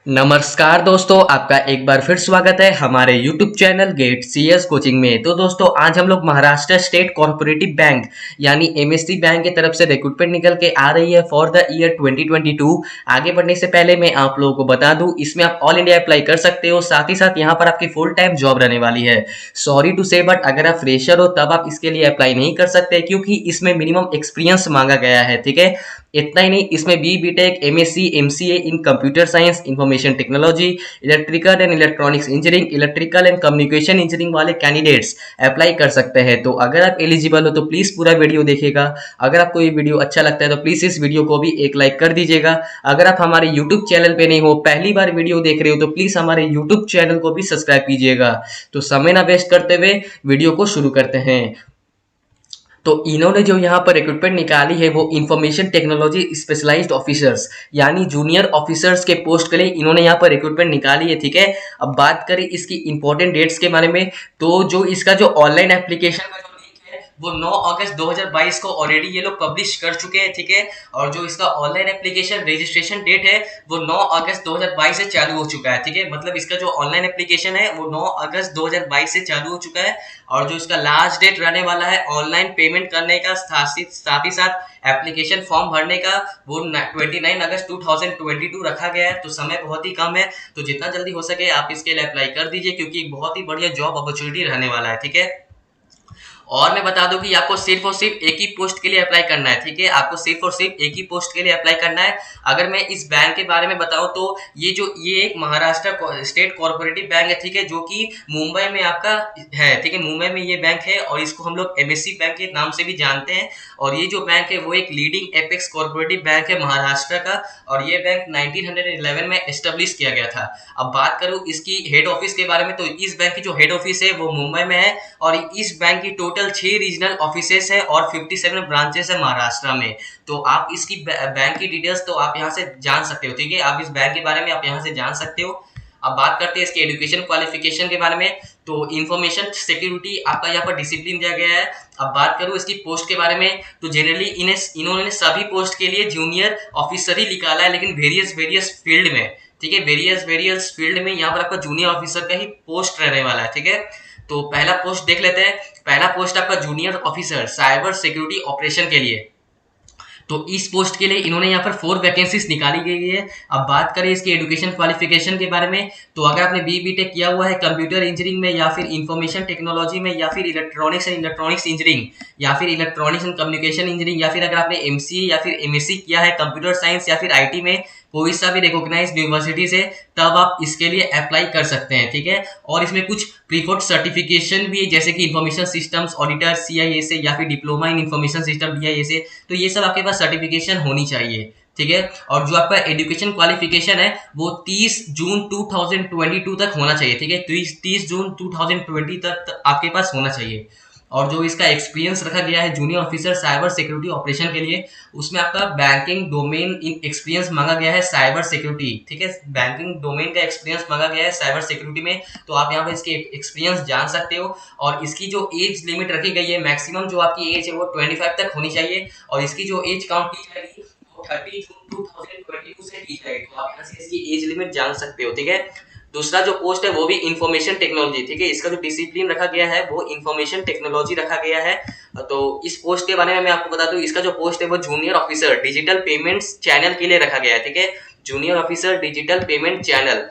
नमस्कार दोस्तों, आपका एक बार फिर स्वागत है हमारे YouTube channel get CS coaching में। तो दोस्तों, आज हम लोग महाराष्ट्र स्टेट कॉर्पोरेटिव बैंक यानी एमएससी बैंक की तरफ से रिक्रूटमेंट निकल के आ रही है फॉर द ईयर 2022। आगे बढ़ने से पहले मैं आप लोगों को बता दूं, इसमें आप ऑल इंडिया अप्लाई कर सकते हो। साथ ही साथ यहाँ पर आपकी फुल टाइम जॉब रहने वाली है। सॉरी टू से, बट अगर आप फ्रेशर हो तब आप इसके लिए अप्लाई नहीं कर सकते, क्योंकि इसमें मिनिमम एक्सपीरियंस मांगा गया है। ठीक है, इतना ही नहीं, इसमें BTech, MSc, MCA in computer science, information technology, electrical and electronics engineering, electrical and communication engineering वाले कैंडिडेट्स अप्लाई कर सकते हैं। तो अगर आप एलिजिबल हो तो प्लीज पूरा वीडियो देखिएगा। अगर आपको ये वीडियो अच्छा लगता है तो प्लीज इस वीडियो को भी एक लाइक कर दीजिएगा। अगर आप हमारे यूट्यूब चैनल पे नहीं हो, पहली बार वीडियो देख रहे हो, तो प्लीज हमारे यूट्यूब चैनल को भी सब्सक्राइब कीजिएगा। तो समय ना वेस्ट करते हुए वीडियो को शुरू करते हैं। तो इन्होंने जो यहाँ पर रिक्रूटमेंट निकाली है वो इंफॉर्मेशन टेक्नोलॉजी स्पेशलाइज्ड ऑफिसर्स यानी जूनियर ऑफिसर्स के पोस्ट के लिए इन्होंने यहाँ पर रिक्रूटमेंट निकाली है। ठीक है, अब बात करें इसकी इंपॉर्टेंट डेट्स के बारे में, तो जो इसका जो ऑनलाइन एप्लीकेशन का जो लिंक है वो 9 अगस्त 2022 को ऑलरेडी ये लोग पब्लिश कर चुके हैं। ठीक है, और जो इसका ऑनलाइन एप्लीकेशन रजिस्ट्रेशन डेट है वो 9 अगस्त 2022 से चालू हो चुका है। ठीक है, मतलब इसका जो ऑनलाइन एप्लीकेशन है वो 9 अगस्त 2022 से चालू हो चुका है। और जो इसका लास्ट डेट रहने वाला है ऑनलाइन पेमेंट करने का, साथ ही साथ एप्लीकेशन फॉर्म भरने का, वो 29 अगस्त 2022 रखा गया है। तो समय बहुत ही कम है, तो जितना जल्दी हो सके आप इसके लिए अप्लाई कर दीजिए, क्योंकि एक बहुत ही बढ़िया जॉब अपॉर्चुनिटी रहने वाला है। ठीक है, और मैं बता दूं कि आपको सिर्फ और सिर्फ एक ही पोस्ट के लिए अप्लाई करना है। ठीक है, आपको सिर्फ और सिर्फ एक ही पोस्ट के लिए अप्लाई करना है। अगर मैं इस बैंक के बारे में बताऊं तो ये एक महाराष्ट्र स्टेट कॉर्पोरेटिव बैंक है। ठीक है, जो कि मुंबई में आपका है। ठीक है, मुंबई में ये बैंक है और इसको हम लोग एमएससी बैंक के नाम से भी जानते हैं। और ये जो बैंक है वो एक लीडिंग एपेक्स कॉर्पोरेटिव बैंक है महाराष्ट्र का, और ये बैंक 1911 में एस्टेब्लिश किया गया था। अब बात करूं इसकी हेड ऑफिस के बारे में, तो इस बैंक की जो हेड ऑफिस है वो मुंबई में है, और इस बैंक की टोटल 6 रीजनल ऑफिसेस है और 57 ब्रांचेस है महाराष्ट्र में। तो आप इसकी बैंक की डिटेल्स तो आप यहाँ से जान सकते हो। ठीक है, आप इस बैंक के बारे में आप यहाँ से जान सकते हो। अब बात करते हैं इसके एजुकेशन क्वालिफिकेशन के बारे में, तो इंफॉर्मेशन सिक्योरिटी आपका यहाँ पर डिसिप्लिन दिया गया है। अब बात करूँ इसकी पोस्ट के बारे में, तो जनरली इन्होंने सभी पोस्ट के लिए जूनियर ऑफिसर ही निकाला है, लेकिन वेरियस फील्ड में। ठीक है, वेरियस फील्ड में यहाँ पर आपका जूनियर ऑफिसर का ही पोस्ट रहने वाला है। ठीक है, तो पहला पोस्ट देख लेते हैं। पहला पोस्ट आपका junior officer cyber security operation के लिए। तो इस पोस्ट के लिए इन्होंने यहाँ पर 4 वैकेंसीज निकाली गई है। अब बात करें इसके एजुकेशन क्वालिफिकेशन के बारे में, तो अगर आपने बीटेक किया हुआ है कंप्यूटर इंजीनियरिंग में, या फिर इंफॉर्मेशन टेक्नोलॉजी में, या फिर इलेक्ट्रॉनिक्स इंजीनियरिंग, या फिर इलेक्ट्रॉनिक्स एंड कम्युनिकेशन इंजीनियरिंग, या फिर अगर आपने एमसीए या फिर एमएससी किया है कंप्यूटर साइंस या फिर आईटी में, कोई सा भी रिकॉग्नाइज यूनिवर्सिटी से, तब आप इसके लिए अप्लाई कर सकते हैं। ठीक है, और इसमें कुछ प्रीफर्ड सर्टिफिकेशन भी है, जैसे कि इंफॉर्मेशन सिस्टम्स ऑडिटर सीआईएसए, या फिर डिप्लोमा इन इंफॉर्मेशन सिस्टम डीआईएसए। तो ये सब आपके पास सर्टिफिकेशन होनी चाहिए। ठीक है, और जो आपका एजुकेशन क्वालिफिकेशन है वो 30 जून 2022 तक होना चाहिए। ठीक है, 30 जून 2020 तक आपके पास होना चाहिए। और जो इसका एक्सपीरियंस रखा गया है junior officer cyber security operation के लिए, उसमें आपका बैंकिंग डोमेन इन एक्सपीरियंस मांगा गया है साइबर सिक्योरिटी। ठीक है, बैंकिंग डोमेन का एक्सपीरियंस मांगा गया है साइबर सिक्योरिटी में, तो आप यहाँ पर इसके एक्सपीरियंस जान सकते हो। और इसकी जो एज लिमिट रखी गई है, मैक्सिमम जो आपकी एज है वो 25 तक होनी चाहिए, और इसकी जो एज काउंट की जाएगी वो 30 जून 2022 से की जाएगी। तो आप यहाँ से इसकी एज लिमिट जान सकते हो। ठीक है, दूसरा जो पोस्ट है वो भी इंफॉर्मेशन टेक्नोलॉजी। ठीक है, इसका जो डिसिप्लिन रखा गया है वो इंफॉर्मेशन टेक्नोलॉजी रखा गया है। तो इस पोस्ट के बारे में मैं आपको बता दूं, इसका जो पोस्ट है वो junior officer digital payments channel के लिए रखा गया है। ठीक है, junior officer digital payment channel,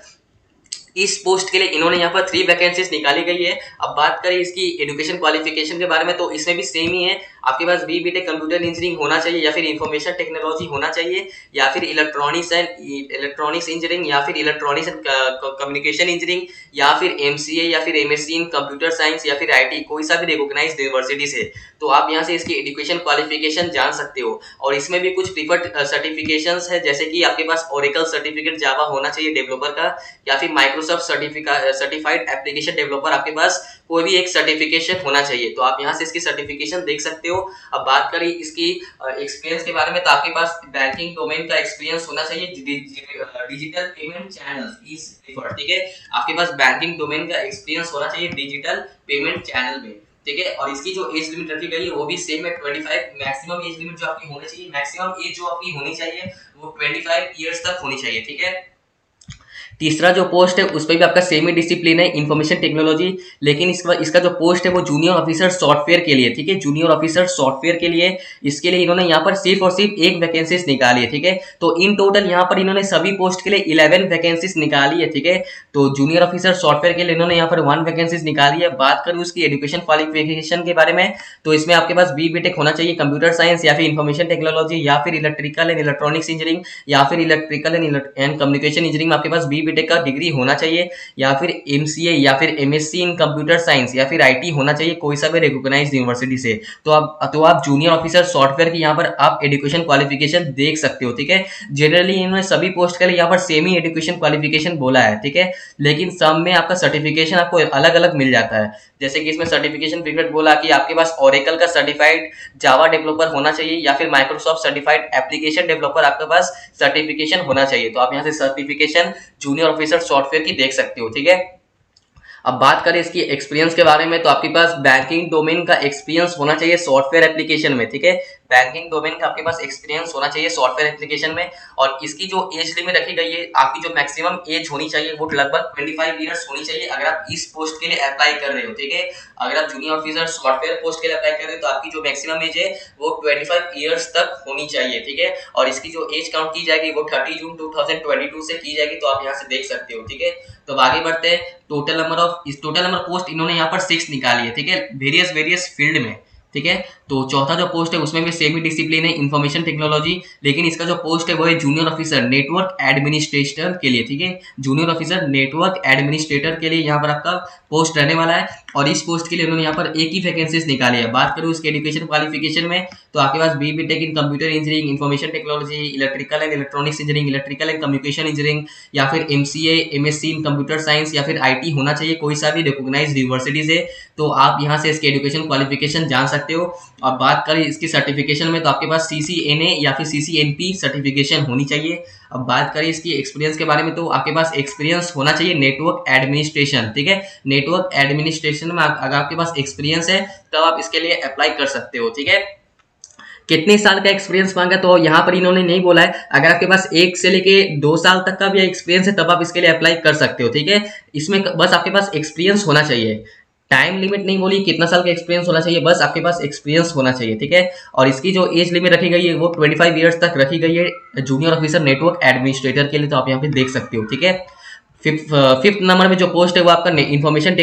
इस पोस्ट के लिए इन्होंने यहाँ पर 3 वैकेंसीज निकाली गई है। अब बात करें इसकी एजुकेशन क्वालिफिकेशन के बारे में, तो इसमें भी सेम ही है। आपके पास बीटेक कंप्यूटर इंजीनियरिंग होना चाहिए, या फिर इंफॉर्मेशन टेक्नोलॉजी होना चाहिए, या फिर इलेक्ट्रॉनिक्स इंजीनियरिंग, या फिर इलेक्ट्रॉनिक्स एंड कम्युनिकेशन इंजीनियरिंग, या फिर एमसीए, या फिर एमएससी इन कंप्यूटर साइंस, या फिर आईटी, कोई सा भी रिकॉग्नाइज्ड यूनिवर्सिटी से। तो आप यहाँ से इसकी एजुकेशन क्वालिफिकेशन जान सकते हो। और इसमें भी कुछ प्रीफर्ड सर्टिफिकेशंस है, जैसे कि आपके पास ओरेकल सर्टिफिकेट जावा होना चाहिए डेवलपर का, या फिर माइक्रोसॉफ्ट सर्टिफाइड एप्लीकेशन डेवलपर, आपके पास कोई भी एक सर्टिफिकेशन होना चाहिए। तो आप यहाँ से इसकी सर्टिफिकेशन देख सकते हो। अब बात करें इसकी एक्सपीरियंस के बारे में, तो आपके पास बैंकिंग डोमेन का एक्सपीरियंस होना चाहिए, digital payment channel is preferred. ठीक है, आपके पास बैंकिंग डोमेन का एक्सपीरियंस होना चाहिए डिजिटल पेमेंट चैनल में। ठीक है, और इसकी जो एज लिमिट रखी गई है वो भी सेम है 25। मैक्सिमम एज लिमिट जो आपकी होनी चाहिए, मैक्सिमम एज जो आपकी होनी चाहिए वो 25 ईयर्स तक होनी चाहिए। ठीक है, तीसरा जो पोस्ट है उस पर भी आपका सेमी डिसिप्लिन है, इंफॉर्मेशन टेक्नोलॉजी, लेकिन इसका जो पोस्ट है वो जूनियर ऑफिसर सॉफ्टवेयर के लिए, ठीक है, जूनियर ऑफिसर सॉफ्टवेयर के लिए। इसके लिए इन्होंने यहाँ पर सिर्फ और सिर्फ एक वैकेंसीज निकाली है, ठीक है। तो इन टोटल यहाँ पर इन्होंने सभी पोस्ट के लिए 11 वैकेंसीज निकाली है, ठीक है। तो जूनियर ऑफिसर सॉफ्टवेयर के लिए इन्होंने यहाँ पर 1 वैकेंसीज निकाली है। बात करूँ उसकी एजुकेशन क्वालिफिकेशन के बारे में, तो इसमें आपके पास BTech होना चाहिए, कंप्यूटर साइंस या फिर इंफॉर्मेशन टेक्नोलॉजी या फिर इलेक्ट्रिकल एंड इलेक्ट्रॉनिक्स इंजीनियरिंग या फिर इलेक्ट्रिकल एंड कम्युनिकेशन इंजीनियरिंग में आपके पास BTech का डिग्री होना चाहिए, या फिर MCA या फिर MSc इन कंप्यूटर साइंस या फिर IT होना चाहिए कोई सा भी रिकॉग्नाइज्ड यूनिवर्सिटी से। तो आप जूनियर ऑफिसर सॉफ्टवेयर की यहाँ पर आप एजुकेशन क्वालिफिकेशन देख सकते हो, ठीक है। जनरली इन्होंने सभी पोस्ट के लिए यहाँ पर सेमी एजुकेशन क्वालिफिकेशन बोला है, ठीक है, लेकिन सब में आपका सर्टिफिकेशन आपको अलग अलग मिल जाता है। जैसे कि इसमें सर्टिफिकेशन पीरियड बोला कि आपके पास ओरेकल का सर्टिफाइड जावा डेवलपर होना चाहिए या फिर माइक्रोसॉफ्ट सर्टिफाइड एप्लीकेशन डेवलपर आपके पास सर्टिफिकेशन होना चाहिए। तो आप यहाँ से सर्टिफिकेशन जूनियर ऑफिसर सॉफ्टवेयर की देख सकते हो, ठीक है। अब बात करें इसकी एक्सपीरियंस के बारे में, तो आपके पास बैंकिंग डोमेन का एक्सपीरियंस होना चाहिए सॉफ्टवेयर एप्लीकेशन में, ठीक है। बैंकिंग डोमेन का आपके पास एक्सपीरियंस होना चाहिए सॉफ्टवेयर एप्लीकेशन में। और इसकी जो एज लिमिट रखी गई है, आपकी जो मैक्सिमम एज होनी चाहिए वो लगभग 25 ईयर्स होनी चाहिए अगर आप इस पोस्ट के लिए अप्लाई कर रहे हो, ठीक है। अगर आप जूनियर ऑफिसर सॉफ्टवेयर पोस्ट के लिए अप्लाई कर रहे हो तो आपकी जो मैक्सिमम एज है वो 25 ईयर्स तक होनी चाहिए, ठीक है। और इसकी जो एज काउंट की जाएगी वो 30 जून 2022 से की जाएगी, तो आप यहाँ से देख सकते हो, ठीक है। तो आगे बढ़ते हैं। टोटल नंबर पोस्ट इन्होंने यहाँ पर 6 निकाली है, ठीक है, वेरियस फील्ड में, ठीक है। तो चौथा जो पोस्ट है उसमें भी सेमी डिसिप्लिन है, इंफॉर्मेशन टेक्नोलॉजी, लेकिन इसका जो पोस्ट है वो है जूनियर ऑफिसर नेटवर्क एडमिनिस्ट्रेटर के लिए, ठीक है। जूनियर ऑफिसर नेटवर्क एडमिनिस्ट्रेटर के लिए यहाँ पर आपका पोस्ट रहने वाला है। और इस पोस्ट के लिए उन्होंने यहाँ पर एक ही वैकेंसीज निकाली है। बात करूँ इसके एजुकेशन क्वालिफिकेशन में, तो आपके पास BTech in computer engineering, information technology, electrical and electronics engineering, electrical and communication engineering या फिर MCA MSc इन कंप्यूटर साइंस या फिर IT होना चाहिए कोई सा भी रिकॉग्नाइज्ड यूनिवर्सिटी से। तो आप यहाँ से इसके एजुकेशन क्वालिफिकेशन जान सकते हो। अब बात करें इसकी सर्टिफिकेशन में, तो आपके पास CCNA या फिर CCNP सर्टिफिकेशन होनी चाहिए। अब बात करें इसकी एक्सपीरियंस के बारे में, तो आपके पास एक्सपीरियंस होना चाहिए नेटवर्क एडमिनिस्ट्रेशन, ठीक है। नेटवर्क एडमिनिस्ट्रेशन में अगर आपके पास एक्सपीरियंस है तब आप इसके लिए अप्लाई कर सकते हो, ठीक है। कितने साल का एक्सपीरियंस मांगा, तो यहाँ पर इन्होंने नहीं बोला है। अगर आपके पास 1 से लेके 2 साल तक का भी एक्सपीरियंस है तब आप इसके लिए अप्लाई कर सकते हो, ठीक है। इसमें बस आपके पास एक्सपीरियंस होना चाहिए, टाइम लिमिट नहीं बोली कितना साल का एक्सपीरियंस होना चाहिए, बस आपके पास एक्सपीरियंस होना चाहिए, ठीक है। और इसकी जो एज लिमिट रखी गई है वो 25 ईयर्स तक रखी गई है जूनियर ऑफिसर नेटवर्क एडमिनिस्ट्रेटर के लिए, तो आप यहाँ पे देख सकते हो, ठीक है। फिफ्थ नंबर में जो पोस्ट है वो आपका इंफॉर्मेशन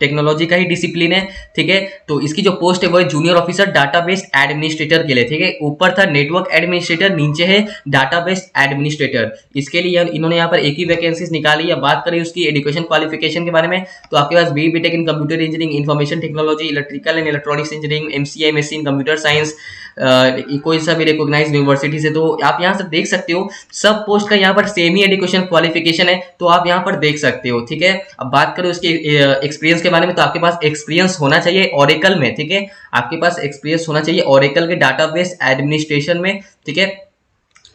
टेक्नोलॉजी का ही डिसिप्लिन है, ठीक है। तो इसकी जो पोस्ट है वो है जूनियर ऑफिसर डाटाबेस एडमिनिस्ट्रेटर के लिए, ठीक है। ऊपर था नेटवर्क एडमिनिस्ट्रेटर, नीचे है डाटाबेस एडमिनिस्ट्रेटर। इसके लिए इन्होंने यहाँ पर एक ही वैकेंसीज निकाली है। बात करें उसकी एजुकेशन क्वालिफिकेशन के बारे में, तो आपके पास BTech in computer engineering, information technology, electrical and electronics engineering, MCA MSc in computer science कोई सा भी रिकॉग्नाइज्ड यूनिवर्सिटी से। तो आप यहाँ से देख सकते हो सब पोस्ट का यहाँ पर सेम ही एजुकेशन क्वालिफिकेशन है, तो आप यहाँ पर देख सकते हो, ठीक है। अब बात करो उसके एक्सपीरियंस के बारे में, तो आपके पास एक्सपीरियंस होना चाहिए ओरेकल में, ठीक है। आपके पास एक्सपीरियंस होना चाहिए ओरेकल के डाटाबेस एडमिनिस्ट्रेशन में, ठीक है।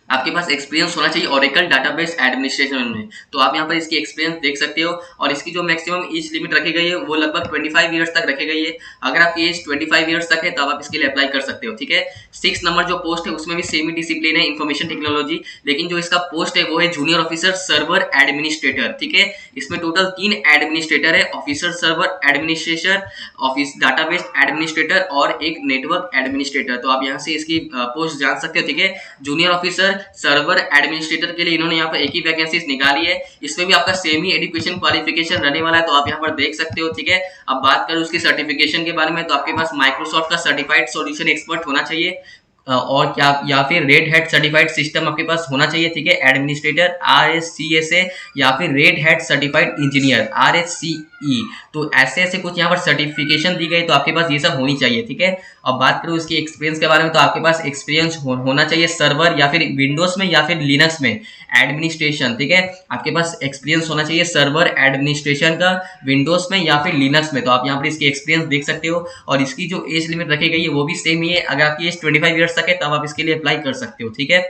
आपके पास एक्सपीरियंस होना चाहिए ओरेकल डाटाबेस एडमिनिस्ट्रेशन में। तो आप यहाँ पर इसकी एक्सपीरियंस देख सकते हो। और इसकी जो मैक्सिमम एज लिमिट रखी गई है वो लगभग 25 ईयर्स तक रखी गई है। अगर आपकी एज 25 ईयर्स तक है तब आप इसके लिए अप्लाई कर सकते हो, ठीक है। 6 नंबर जो पोस्ट है उसमें भी सेमी डिसिप्लिन है, इंफॉर्मेशन टेक्नोलॉजी, लेकिन जो इसका पोस्ट है वो है जूनियर ऑफिसर सर्वर एडमिनिस्ट्रेटर, ठीक है। इसमें टोटल 3 एडमिनिस्ट्रेटर है, officer server administrator, office database administrator और एक नेटवर्क एडमिनिस्ट्रेटर। तो आप यहाँ से इसकी पोस्ट जान सकते हो, ठीक है। जूनियर ऑफिसर सर्वर एडमिनिस्ट्रेटर के लिए इन्होंने यहाँ पर एक ही वैकेंसीज निकाली है। इसमें भी आपका सेमी एजुकेशन क्वालिफिकेशन रहने वाला है, तो आप यहाँ पर देख सकते हो, ठीक है। अब बात करें उसकी सर्टिफिकेशन के बारे में, तो आपके पास माइक्रोसॉफ्ट का सर्टिफाइड सॉल्यूशन एक्सपर्ट होना चाहिए और क्या या फिर रेड हैट सर्टिफाइड सिस्टम आपके पास होना चाहिए, ठीक है। एडमिनिस्ट्रेटर RSCSA या फिर red hat certified engineer RSCE। तो ऐसे कुछ यहाँ पर सर्टिफिकेशन दी गई, तो आपके पास ये सब होनी चाहिए, ठीक है। अब बात करूँ इसकी एक्सपीरियंस के बारे में, तो आपके पास एक्सपीरियंस होना चाहिए सर्वर या फिर विंडोज में या फिर लिनक्स में एडमिनिस्ट्रेशन, ठीक है। आपके पास एक्सपीरियंस होना चाहिए सर्वर एडमिनिस्ट्रेशन का विंडोज में या फिर लिनक्स में। तो आप यहाँ पर इसकी एक्सपीरियंस देख सकते हो। और इसकी जो एज लिमिट रखी गई है वो भी सेम ही है, अगर आपकी एज 25 ईयर्स तक है तब आप इसके लिए अप्लाई कर सकते हो, ठीक है।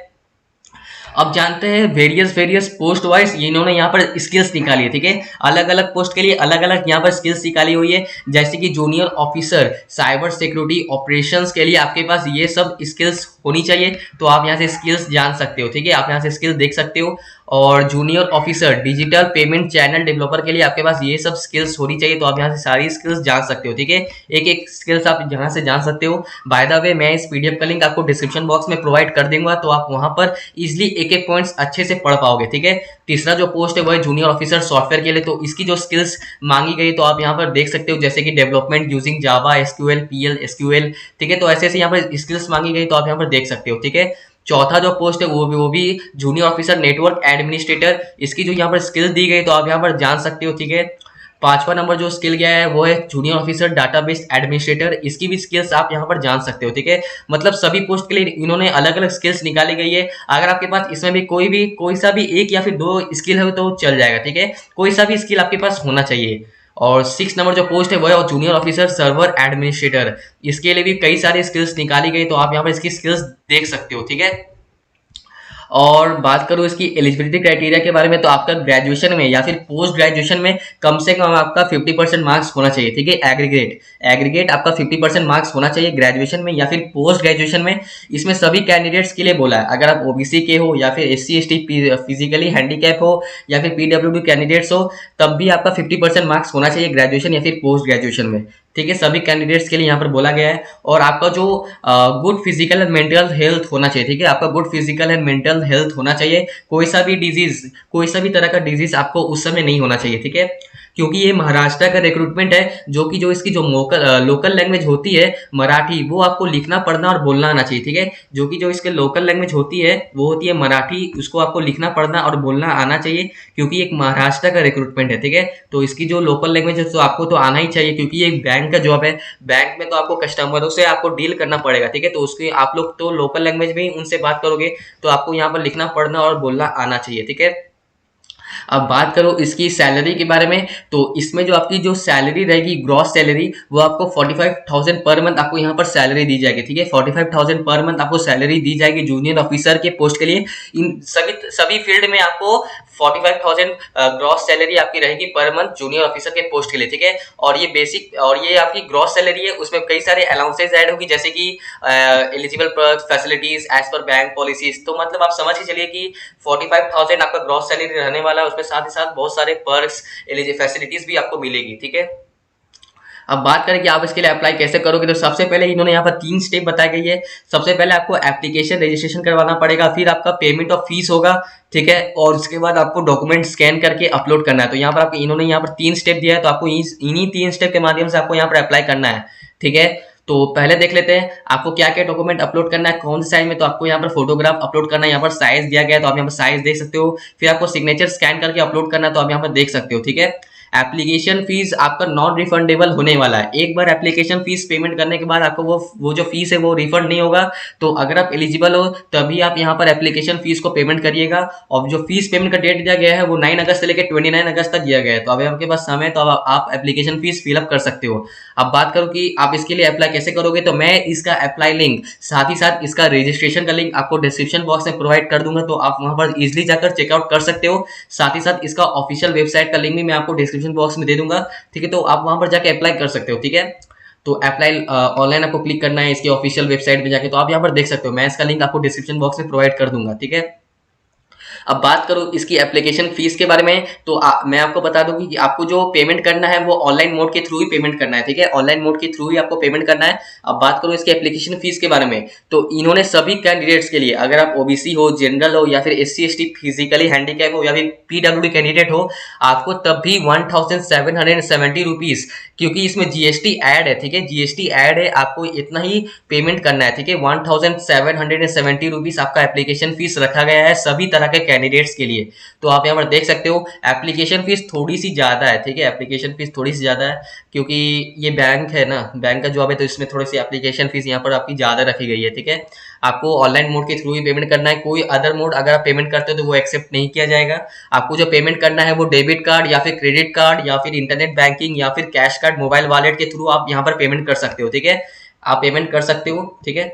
अब जानते हैं वेरियस पोस्ट वाइज इन्होंने यहाँ पर स्किल्स निकाली है, ठीक है। अलग अलग पोस्ट के लिए अलग अलग यहाँ पर स्किल्स निकाली हुई है। जैसे कि junior officer cyber security operations के लिए आपके पास ये सब स्किल्स होनी चाहिए, तो आप यहाँ से स्किल्स जान सकते हो, ठीक है। आप यहाँ से स्किल्स देख सकते हो। और junior officer digital payment channel developer के लिए आपके पास ये सब स्किल्स होनी चाहिए। तो आप यहाँ से सारी स्किल्स जान सकते हो, ठीक है। एक एक स्किल्स आप यहाँ से जान सकते हो। बाय द वे मैं इस पीडीएफ का लिंक आपको डिस्क्रिप्शन बॉक्स में प्रोवाइड कर दूंगा, तो आप वहां पर इजिली एक एक पॉइंट्स अच्छे से पढ़ पाओगे, ठीक है। तीसरा जो पोस्ट है वो है जूनियर ऑफिसर सॉफ्टवेयर के लिए। तो इसकी जो स्किल्स मांगी गई तो आप यहाँ पर देख सकते हो, जैसे कि development using Java, SQL, PL, SQL, ठीक है। तो ऐसे ऐसे यहाँ पर स्किल्स मांगी गई तो आप यहाँ पर देख सकते हो, ठीक है। चौथा जो पोस्ट है वो भी जूनियर ऑफिसर नेटवर्क एडमिनिस्ट्रेटर। इसकी जो यहाँ पर स्किल दी गई तो आप यहाँ पर जान सकते हो, ठीक है। पांचवा नंबर जो स्किल गया है वो है जूनियर ऑफिसर डाटाबेस एडमिनिस्ट्रेटर। इसकी भी स्किल्स आप यहाँ पर जान सकते हो, ठीक है। मतलब सभी पोस्ट के लिए इन्होंने अलग अलग स्किल्स निकाली गई है। अगर आपके पास इसमें भी कोई सा भी एक या फिर दो स्किल है तो चल जाएगा, ठीक है। कोई सा भी स्किल आपके पास होना चाहिए। और 6 नंबर जो पोस्ट है वो है जूनियर ऑफिसर सर्वर एडमिनिस्ट्रेटर। इसके लिए भी कई सारी स्किल्स निकाली गई तो आप यहाँ पर इसकी स्किल्स देख सकते हो, ठीक है। और बात करूँ इसकी एलिजिबिलिटी क्राइटेरिया के बारे में, तो आपका ग्रेजुएशन में या फिर पोस्ट ग्रेजुएशन में कम से कम आपका 50% मार्क्स होना चाहिए, ठीक है। एग्रीगेट आपका 50% मार्क्स होना चाहिए ग्रेजुएशन में या फिर पोस्ट ग्रेजुएशन में। इसमें सभी कैंडिडेट्स के लिए बोला है, अगर आप ओबीसी के हो या फिर SC ST फिजिकली हैंडीकैप हो या फिर PWD कैंडिडेट्स हो, तब भी आपका 50% मार्क्स होना चाहिए ग्रेजुएशन या फिर पोस्ट ग्रेजुएशन में, ठीक है। सभी कैंडिडेट्स के लिए यहाँ पर बोला गया है। और आपका जो good physical and mental health होना चाहिए, ठीक है। आपका good physical and mental health होना चाहिए। कोई सा भी तरह का डिजीज आपको उस समय नहीं होना चाहिए, ठीक है। क्योंकि ये महाराष्ट्र का रिक्रूटमेंट है, जो इसकी जो लोकल लैंग्वेज होती है मराठी, वो आपको लिखना पढ़ना और बोलना आना चाहिए, ठीक है। जो इसके लोकल लैंग्वेज होती है वो होती है मराठी, उसको आपको लिखना पढ़ना और बोलना आना चाहिए, क्योंकि एक महाराष्ट्र का रिक्रूटमेंट है, ठीक है। तो इसकी जो लोकल लैंग्वेज है तो आपको तो आना ही चाहिए, क्योंकि ये बैंक का जॉब है। बैंक में तो आपको कस्टमरों से आपको डील करना पड़ेगा, ठीक है। तो उसके आप लोग तो लोकल लैंग्वेज में ही उनसे बात करोगे, तो आपको यहाँ पर लिखना पढ़ना और बोलना आना चाहिए, ठीक है। अब बात करो इसकी सैलरी के बारे में, तो इसमें जो आपकी जो सैलरी रहेगी ग्रॉस सैलरी, वो आपको 45,000 पर मंथ आपको यहाँ पर सैलरी दी जाएगी, ठीक है। 45,000 पर मंथ आपको सैलरी दी जाएगी जूनियर ऑफिसर के पोस्ट के लिए। इन सभी फील्ड में आपको 45,000 ग्रॉस सैलरी आपकी रहेगी पर मंथ जूनियर ऑफिसर के पोस्ट के लिए, ठीक है। और ये बेसिक और ये आपकी ग्रॉस सैलरी है, उसमें कई सारे अलाउंसेस ऐड होगी, जैसे कि eligible perks, facilities as per bank policies. तो मतलब आप समझ ही चलिए कि 45,000 आपका ग्रॉस सैलरी रहने वाला है, उसमें साथ ही साथ बहुत सारे पर्क्स, फैसिलिटीज भी आपको मिलेगी, ठीक है। अब बात करें कि आप इसके लिए अप्लाई कैसे करोगे, तो सबसे पहले इन्होंने यहाँ पर 3 स्टेप बताई गई है। सबसे पहले आपको एप्लीकेशन रजिस्ट्रेशन करवाना पड़ेगा, फिर आपका पेमेंट ऑफ फीस होगा, ठीक है। और उसके बाद आपको डॉक्यूमेंट स्कैन करके अपलोड करना है। तो यहाँ पर आपको इन्होंने यहाँ पर 3 स्टेप दिया है, तो आपको इन्हीं 3 स्टेप के माध्यम से आपको यहाँ पर अप्लाई करना है, ठीक है। तो पहले देख लेते हैं आपको क्या क्या डॉक्यूमेंट अपलोड करना है, कौन से साइज में। तो आपको यहाँ पर फोटोग्राफ अपलोड करना है, यहाँ पर साइज दिया गया है तो आप यहाँ पर साइज देख सकते हो। फिर आपको सिग्नेचर स्कैन करके अपलोड करना है, तो आप यहाँ पर देख सकते हो, ठीक है। एप्लीकेशन फीस आपका नॉन रिफंडेबल होने वाला है। एक बार एप्लीकेशन फीस पेमेंट करने के बाद आपको वो जो फीस है वो रिफंड नहीं होगा। तो अगर आप एलिजिबल हो तभी आप यहाँ पर एप्लीकेशन फीस को पेमेंट करिएगा। और जो फीस पेमेंट का डेट दिया गया है वो 9 अगस्त से लेकर 29 अगस्त तक दिया गया है। तो अभी आपके पास समय है, तो आप एप्लीकेशन फीस फिलअप कर सकते हो। अब बात करूँ कि आप इसके लिए अप्लाई कैसे करोगे, तो मैं इसका अप्लाई लिंक, साथ ही साथ इसका रजिस्ट्रेशन का लिंक आपको डिस्क्रिप्शन बॉक्स में प्रोवाइड कर दूंगा, तो आप वहां पर इजिली जाकर चेकआउट कर सकते हो। साथ ही साथ इसका ऑफिशियल वेबसाइट का लिंक भी मैं आपको डिस्क्रिप्शन बॉक्स में दे दूंगा, ठीक है। तो आप वहां पर जाके अप्लाई कर सकते हो, ठीक है। तो अप्लाई ऑनलाइन आपको क्लिक करना है इसकी ऑफिशियल वेबसाइट पे जाके, तो आप यहाँ पर देख सकते हो। मैं इसका लिंक आपको डिस्क्रिप्शन बॉक्स में प्रोवाइड कर दूंगा, ठीक है। अब बात करूं इसकी एप्लीकेशन फीस के बारे में, तो मैं आपको बता दूं कि आपको जो पेमेंट करना है वो ऑनलाइन मोड के थ्रू ही पेमेंट करना है, ठीक है। ऑनलाइन मोड के थ्रू ही आपको पेमेंट करना है। अब बात करूं इसकी एप्लीकेशन फीस के बारे में, तो इन्होंने सभी कैंडिडेट्स के लिए, अगर आप ओबीसी हो, जनरल हो या फिर SC ST फिजिकली हैंडीकैप हो या फिर PWD कैंडिडेट हो, आपको तब भी 1,770 रुपीज, क्योंकि इसमें GST ऐड है, ठीक है। GST ऐड है, आपको इतना ही पेमेंट करना है, ठीक है। 1,770 रुपीज आपका एप्लीकेशन फीस रखा गया है सभी तरह के कैंडिडेट्स के लिए। तो आप यहाँ पर देख सकते हो एप्लीकेशन फीस थोड़ी सी ज्यादा है, ठीक है। एप्लीकेशन फीस थोड़ी सी ज्यादा है क्योंकि ये बैंक है ना, बैंक का जॉब है, तो इसमें थोड़ी सी एप्लीकेशन फीस यहाँ पर आपकी ज्यादा रखी गई है, ठीक है। आपको ऑनलाइन मोड के थ्रू ही पेमेंट करना है। कोई अदर मोड अगर आप पेमेंट करते हो तो वो एक्सेप्ट नहीं किया जाएगा। आपको जो पेमेंट करना है वो डेबिट कार्ड या फिर क्रेडिट कार्ड या फिर इंटरनेट बैंकिंग या फिर कैश कार्ड, मोबाइल वॉलेट के थ्रू आप यहाँ पर पेमेंट कर सकते हो, ठीक है। आप पेमेंट कर सकते हो, ठीक है।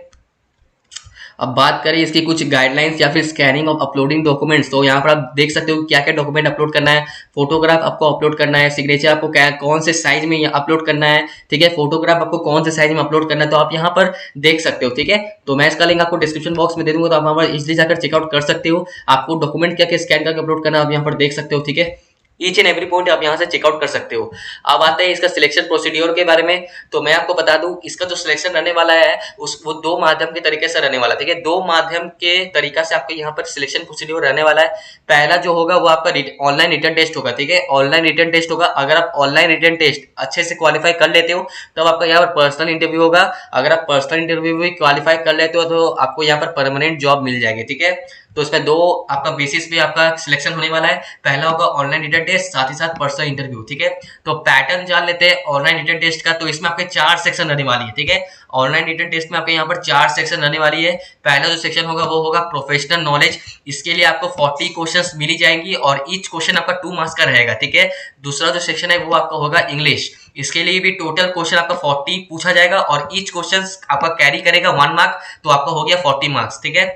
अब बात करें इसकी कुछ गाइडलाइंस या फिर स्कैनिंग ऑफ अपलोडिंग डॉक्यूमेंट्स, तो यहाँ पर आप देख सकते हो क्या क्या डॉक्यूमेंट अपलोड करना है। फोटोग्राफ आपको अपलोड करना है, सिग्नेचर आपको क्या कौन से साइज में अपलोड करना है, ठीक है, फोटोग्राफ आपको कौन से साइज में अपलोड करना है, तो आप यहाँ पर देख सकते हो, ठीक है। तो मैं इसका लिंक आपको डिस्क्रिप्शन बॉक्स में दे दूंगा, तो आप वहाँ पर इजिली जाकर चेकआउट कर सकते हो। आपको डॉक्यूमेंट क्या क्या स्कैन करके अपलोड करना है आप यहाँ पर देख सकते हो, ठीक है। ईच एंड एवरी पॉइंट आप यहाँ से चेकआउट कर सकते हो। अब आते हैं इसका सिलेक्शन प्रोसीड्योर के बारे में। तो मैं आपको बता दूं इसका जो सिलेक्शन रहने वाला है वो दो माध्यम के तरीके से रहने वाला है, ठीक है। दो माध्यम के तरीका से आपको यहाँ पर सिलेक्शन प्रोसीड्योर रहने वाला है। पहला जो होगा वो आपका ऑनलाइन रिटन टेस्ट होगा, ठीक है। ऑनलाइन रिटन टेस्ट होगा। अगर आप ऑनलाइन रिटन टेस्ट अच्छे से क्वालिफाई कर लेते हो तब आपका यहाँ पर पर्सनल इंटरव्यू होगा। अगर आप पर्सनल इंटरव्यू भी क्वालिफाई कर लेते हो तो आपको यहाँ पर परमानेंट जॉब मिल जाएगी, ठीक है। तो इसमें दो आपका बेसिस पे आपका सिलेक्शन होने वाला है। पहला होगा ऑनलाइन रिटन टेस्ट, साथ ही साथ पर्सनल इंटरव्यू, ठीक है। तो पैटर्न जान लेते हैं ऑनलाइन रिटन टेस्ट का। तो इसमें आपके 4 सेक्शन रहने वाली है, ठीक है। ऑनलाइन रिटन टेस्ट में आपके यहाँ पर 4 सेक्शन रहने वाली है। पहला जो सेक्शन होगा वो होगा प्रोफेशनल नॉलेज। इसके लिए आपको 40 क्वेश्चंस मिली जाएंगी और ईच क्वेश्चन आपका 2 मार्क्स का रहेगा, ठीक है। दूसरा जो सेक्शन है वो आपका होगा इंग्लिश। इसके लिए भी टोटल क्वेश्चन आपका 40 पूछा जाएगा और ईच क्वेश्चन आपका कैरी करेगा 1 मार्क, तो आपका हो गया 40 मार्क्स, ठीक है।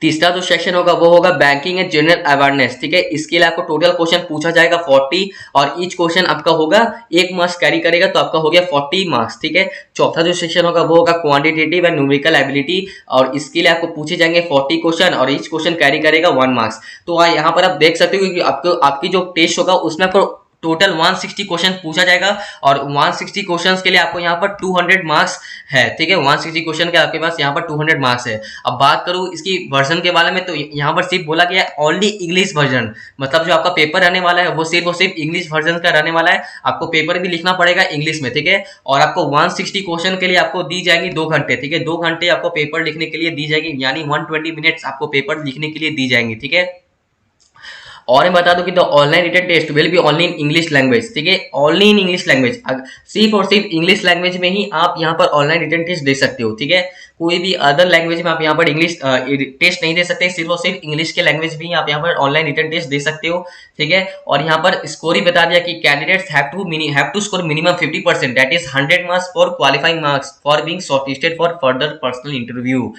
तीसरा जो सेक्शन होगा वो होगा बैंकिंग एंड जनरल अवेयरनेस, ठीक है। इसके लिए आपको टोटल क्वेश्चन पूछा जाएगा 40 और ईच क्वेश्चन आपका होगा 1 मार्क्स कैरी करेगा, तो आपका हो गया 40 मार्क्स, ठीक है। चौथा जो सेक्शन होगा वो होगा क्वांटिटेटिव एंड न्यूमेरिकल एबिलिटी और इसके लिए आपको पूछे जाएंगे 40 क्वेश्चन और ईच क्वेश्चन कैरी करेगा 1 मार्क्स। तो यहाँ पर आप देख सकते हो कि आपको आपकी जो टेस्ट होगा उसमें आपको टोटल 160 क्वेश्चन पूछा जाएगा और 160 क्वेश्चंस के लिए आपको यहाँ पर 200 मार्क्स है, ठीक है। 160 क्वेश्चन के आपके पास यहाँ पर 200 मार्क्स है। अब बात करूँ इसकी वर्जन के बारे में, तो यहाँ पर सिर्फ बोला गया है ओनली इंग्लिश वर्जन, मतलब जो आपका पेपर रहने वाला है वो सिर्फ इंग्लिश वर्जन का रहने वाला है। आपको पेपर भी लिखना पड़ेगा इंग्लिश में, ठीक है। और आपको 160 क्वेश्चन के लिए आपको दी जाएगी 2 घंटे, ठीक है। 2 घंटे आपको पेपर लिखने के लिए दी जाएगी, यानी 120 मिनट्स आपको पेपर लिखने के लिए दी जाएंगी, ठीक है। और मैं बता दूं कि the online written test will be only in English language, ठीक है। ओनली इन इंग्लिश लैंग्वेज, सिर्फ और सिर्फ इंग्लिश लैंग्वेज में ही आप यहाँ पर ऑनलाइन रिटन टेस्ट दे सकते हो, ठीक है। कोई भी अदर लैंग्वेज में आप यहाँ पर इंग्लिश टेस्ट नहीं दे सकते। सिर्फ और सिर्फ इंग्लिश के लैंग्वेज में ही आप यहाँ पर ऑनलाइन रिटन टेस्ट दे सकते हो, ठीक है। और यहाँ पर स्कोर ही बता दिया कि candidates have to score minimum 50%, that is 100 marks for qualifying marks for being shortlisted for further personal interview.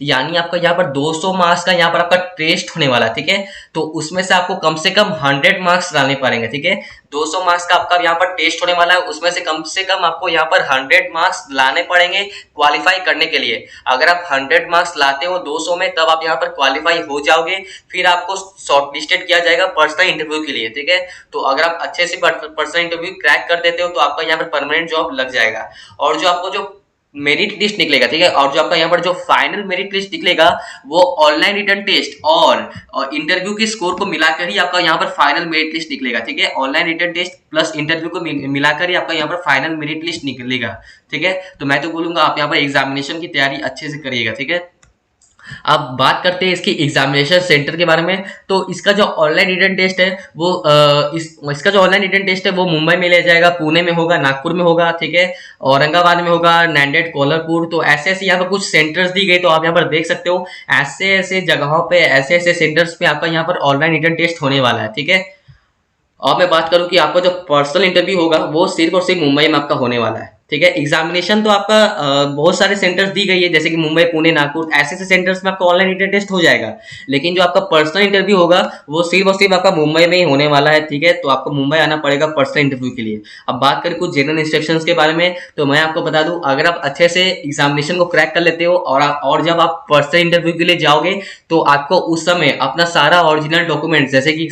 यानी आपका यहाँ पर 200 मार्क्स का यहाँ पर आपका टेस्ट होने वाला, ठीक है। तो उसमें से आपको कम से कम 100 मार्क्स लाने पड़ेंगे, ठीक है। 200 मार्क्स का आपका यहाँ पर टेस्ट होने वाला है, उसमें से कम आपको यहाँ पर 100 मार्क्स लाने पड़ेंगे क्वालिफाई करने के लिए। अगर आप 100 मार्क्स लाते हो 200 में तब आप यहाँ पर क्वालिफाई हो जाओगे, फिर आपको शॉर्टलिस्टेड किया जाएगा पर्सनल इंटरव्यू के लिए, ठीक है। तो अगर आप अच्छे से पर्सनल इंटरव्यू क्रैक कर देते हो तो आपका यहाँ पर परमानेंट जॉब लग जाएगा। और जो आपको जो मेरिट लिस्ट निकलेगा, ठीक है, और जो आपका यहाँ पर जो फाइनल मेरिट लिस्ट निकलेगा वो ऑनलाइन रिटन टेस्ट और इंटरव्यू के स्कोर को मिलाकर ही आपका यहाँ पर फाइनल मेरिट लिस्ट निकलेगा, ठीक है। Online written test plus interview को मिलाकर ही आपका यहाँ पर फाइनल मेरिट लिस्ट निकलेगा, ठीक है। तो मैं तो बोलूंगा आप यहाँ पर एग्जामिनेशन की तैयारी अच्छे से करिएगा, ठीक है। अब बात करते हैं इसकी एग्जामिनेशन सेंटर के बारे में। तो इसका जो ऑनलाइन रिटन टेस्ट है वो इसका जो ऑनलाइन रिटन टेस्ट है वो मुंबई में ले जाएगा, पुणे में होगा, नागपुर में होगा, ठीक है, औरंगाबाद में होगा, नांदेड़, कोल्हापुर। तो ऐसे ऐसे यहाँ पर कुछ सेंटर्स दी गई, तो आप यहाँ पर देख सकते हो ऐसे ऐसे जगहों पे ऐसे ऐसे सेंटर्स पे आपका यहाँ पर ऑनलाइन रिटन टेस्ट होने वाला है, ठीक है। और मैं बात करूं कि आपका जो पर्सनल इंटरव्यू होगा वो सिर्फ और सिर्फ मुंबई में आपका होने वाला है, ठीक है। एग्जामिनेशन तो आपका बहुत सारे सेंटर्स दी गई है, जैसे कि मुंबई, पुणे, नागपुर, ऐसे ऐसे सेंटर्स में आपका ऑनलाइन रिटन टेस्ट हो जाएगा। लेकिन जो आपका पर्सनल इंटरव्यू होगा वो सिर्फ और सिर्फ आपका मुंबई में ही होने वाला है, ठीक है। तो आपको मुंबई आना पड़ेगा पर्सनल इंटरव्यू के लिए। अब बात करें कुछ जनरल इंस्ट्रक्शंस के बारे में, तो मैं आपको बता दूं अगर आप अच्छे से एग्जामिनेशन को क्रैक कर लेते हो और जब आप पर्सनल इंटरव्यू के लिए जाओगे तो आपको उस समय अपना सारा ओरिजिनल डॉक्यूमेंट, जैसे कि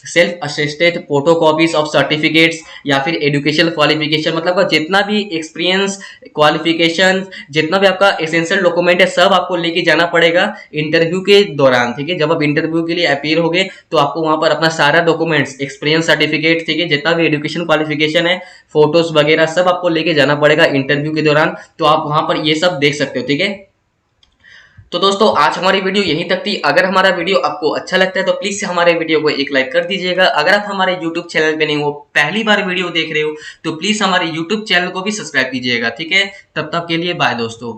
self attested photocopies of certificates या फिर एजुकेशन क्वालिफिकेशन, मतलब जितना भी एक्सपीरियंस, क्वालिफिकेशन, जितना भी आपका एसेंशियल डॉक्यूमेंट है सब आपको लेके जाना पड़ेगा इंटरव्यू के दौरान, ठीक है। जब आप इंटरव्यू के लिए अपीयर होगे तो आपको वहां पर अपना सारा डॉक्यूमेंट्स, एक्सपीरियंस सर्टिफिकेट, ठीक है, जितना भी एजुकेशन क्वालिफिकेशन है, फोटोज वगैरह सब आपको लेके जाना पड़ेगा इंटरव्यू के दौरान। तो आप वहां पर ये सब देख सकते हो, ठीक है। तो दोस्तों आज हमारी वीडियो यहीं तक थी। अगर हमारा वीडियो आपको अच्छा लगता है तो प्लीज से हमारे वीडियो को एक लाइक कर दीजिएगा। अगर आप हमारे यूट्यूब चैनल पे नहीं हो, पहली बार वीडियो देख रहे हो, तो प्लीज हमारे यूट्यूब चैनल को भी सब्सक्राइब कीजिएगा, ठीक है। तब तक के लिए बाय दोस्तों।